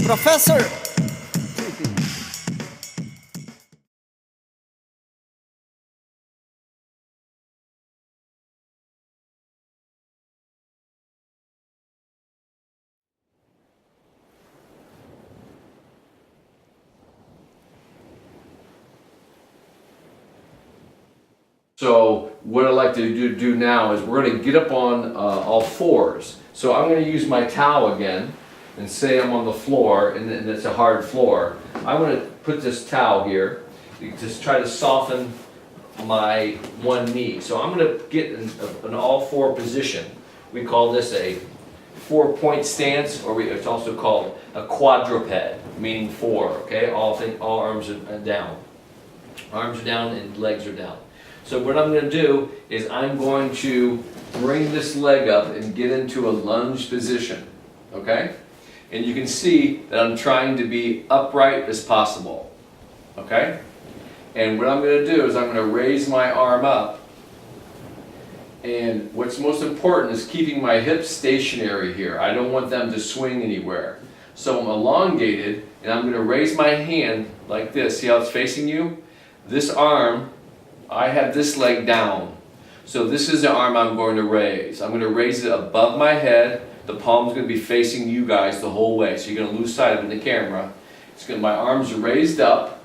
Professor! So what I'd like to do now is we're going to get up on all fours. So I'm going to use my towel again and say I'm on the floor and it's a hard floor. I'm going to put this towel here to just try to soften my one knee. So I'm going to get an all four position. We call this a 4-point stance, or it's also called a quadruped, meaning four. Okay, all arms are down. Arms are down and legs are down. So what I'm going to do is I'm going to bring this leg up and get into a lunge position, okay? And you can see that I'm trying to be upright as possible, okay? And what I'm going to do is I'm going to raise my arm up, and what's most important is keeping my hips stationary here. I don't want them to swing anywhere. So I'm elongated, and I'm going to raise my hand like this. See how it's facing you? This arm, I have this leg down. So this is the arm I'm going to raise. I'm going to raise it above my head. The palm's going to be facing you guys the whole way. So you're going to lose sight of it in the camera. My arms are raised up,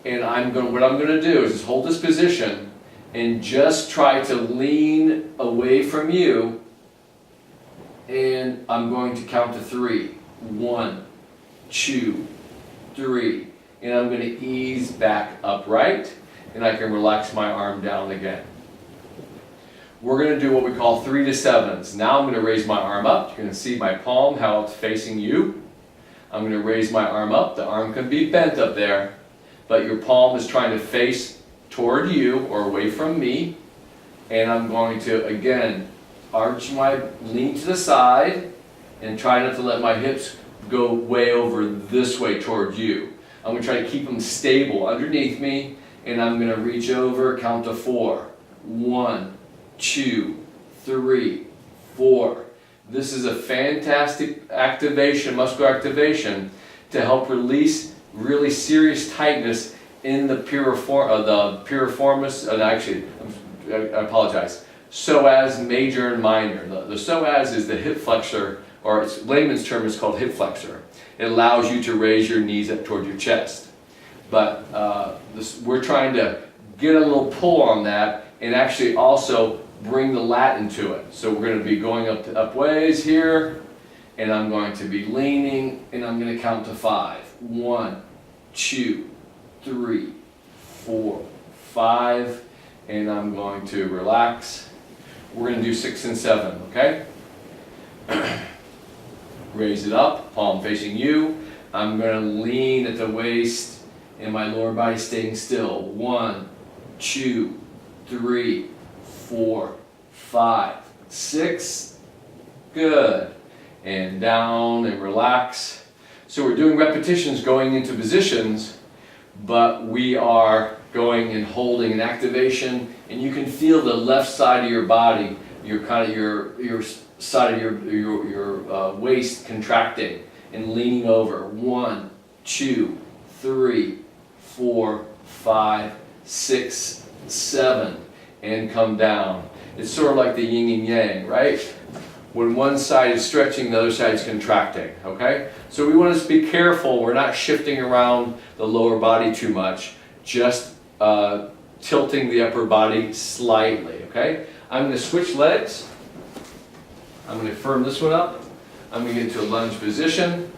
and what I'm going to do is just hold this position and just try to lean away from you, and I'm going to count to 3. 1, 2, 3. And I'm going to ease back upright, and I can relax my arm down again. We're going to do what we call 3 to 7s. Now I'm going to raise my arm up. You're going to see my palm, how it's facing you. I'm going to raise my arm up. The arm can be bent up there, but your palm is trying to face toward you or away from me. And I'm going to, again, lean to the side and try not to let my hips go way over this way toward you. I'm going to try to keep them stable underneath me, and I'm going to reach over, count to 4. 1, 2, 3, 4. This is a fantastic activation, muscular activation, to help release really serious tightness in the piriformis, I apologize, psoas major and minor. The psoas is the hip flexor, or its layman's term is called hip flexor. It allows you to raise your knees up toward your chest. But we're trying to get a little pull on that and actually also bring the lat into it. So we're going to be going up ways here, and I'm going to be leaning, and I'm going to count to 5. 1, 2, 3, 4, 5, and I'm going to relax. We're going to do 6 and 7, okay? Raise it up, palm facing you. I'm going to lean at the waist and my lower body staying still. 1, 2, 3, 4, 5, 6. Good. And down and relax. So we're doing repetitions going into positions, but we are going and holding an activation, and you can feel the left side of your body, your side of your waist contracting and leaning over. 1, 2, 3, 4, 5, 6, 7, and come down. It's sort of like the yin and yang, right? When one side is stretching, the other side is contracting, okay? So we want to be careful. We're not shifting around the lower body too much, just tilting the upper body slightly, okay? I'm going to switch legs. I'm going to firm this one up. I'm going to get into a lunge position.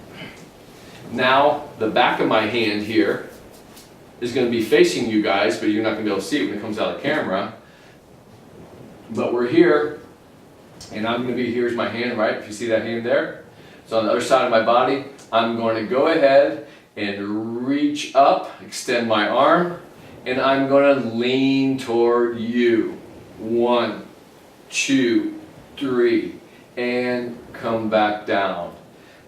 Now, the back of my hand here is going to be facing you guys, but you're not going to be able to see it when it comes out of camera. But we're here, and I'm going to be, here's my hand, right? If you see that hand there. So on the other side of my body, I'm going to go ahead and reach up, extend my arm, and I'm going to lean toward you. 1, 2, 3, and come back down.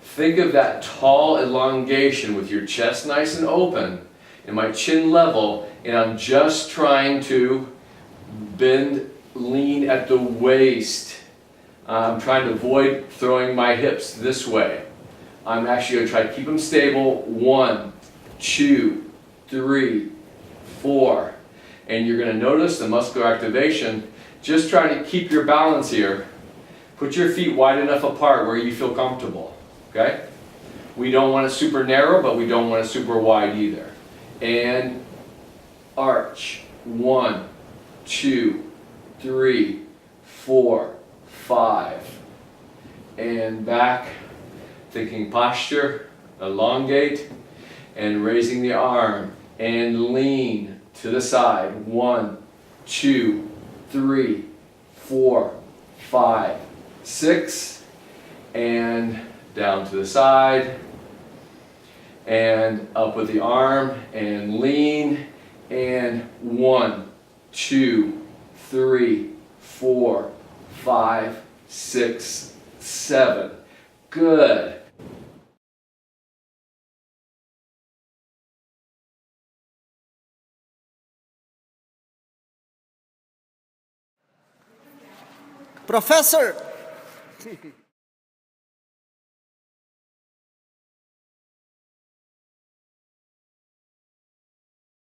Think of that tall elongation with your chest nice and open and my chin level, and I'm just trying to Bend, lean at the waist. I'm trying to avoid throwing my hips this way. I'm actually going to try to keep them stable. 1, 2, 3, 4. And you're going to notice the muscular activation. Just try to keep your balance here. Put your feet wide enough apart where you feel comfortable. Okay? We don't want it super narrow, but we don't want it super wide either. And arch. 1, 2, 3, 4, 5. And back. Thinking posture, elongate, and raising the arm, and lean to the side. 1, 2, 3, 4, 5, 6, and down to the side, and up with the arm, and lean, and 1, 2, 3, 4, 5, 6, 7. Good. Professor!